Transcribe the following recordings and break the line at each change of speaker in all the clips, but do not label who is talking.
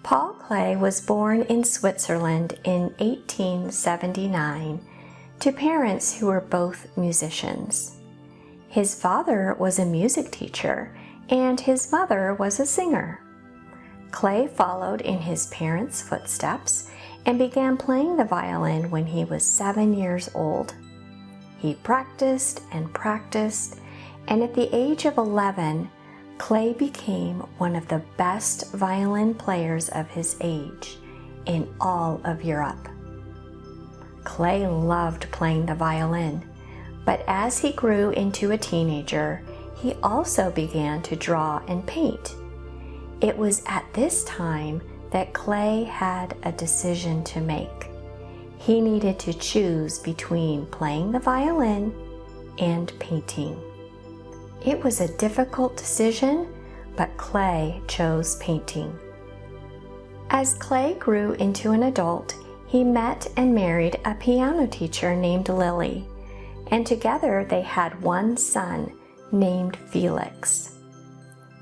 Paul Klee was born in Switzerland in 1879 to parents who were both musicians. His father was a music teacher and his mother was a singer. Klee followed in his parents' footsteps and began playing the violin when he was 7 years old. He practiced and practiced, and at the age of 11, Klee became one of the best violin players of his age in all of Europe. Klee loved playing the violin, but as he grew into a teenager, he also began to draw and paint. It was at this time that Klee had a decision to make. He needed to choose between playing the violin and painting. It was a difficult decision, but Klee chose painting. As Klee grew into an adult, he met and married a piano teacher named Lily, and together they had one son named Felix.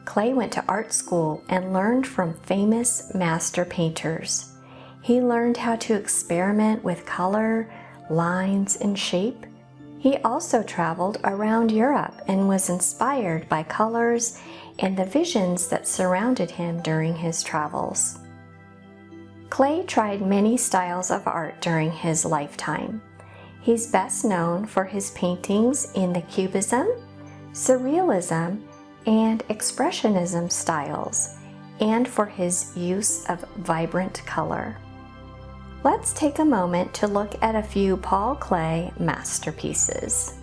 Klee went to art school and learned from famous master painters. He learned how to experiment with color, lines, and shape. He also traveled around Europe and was inspired by colors and the visions that surrounded him during his travels. Klee tried many styles of art during his lifetime. He's best known for his paintings in the Cubism, Surrealism, and Expressionism styles, and for his use of vibrant color. Let's take a moment to look at a few Paul Klee masterpieces.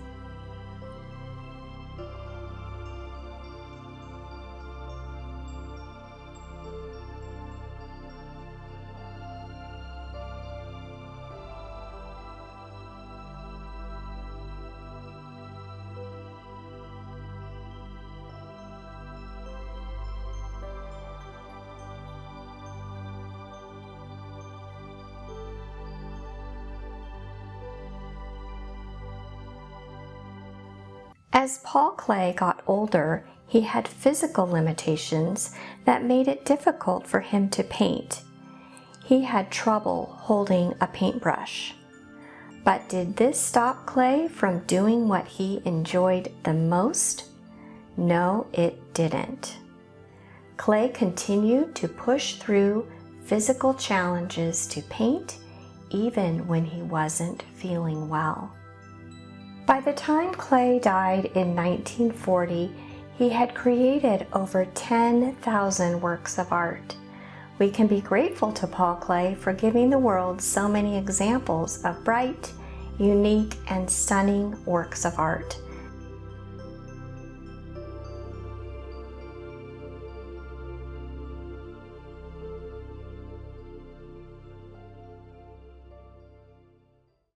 As Paul Klee got older, he had physical limitations that made it difficult for him to paint. He had trouble holding a paintbrush. But did this stop Klee from doing what he enjoyed the most? No, it didn't. Klee continued to push through physical challenges to paint, even when he wasn't feeling well. By the time Klee died in 1940, he had created over 10,000 works of art. We can be grateful to Paul Klee for giving the world so many examples of bright, unique, and stunning works of art.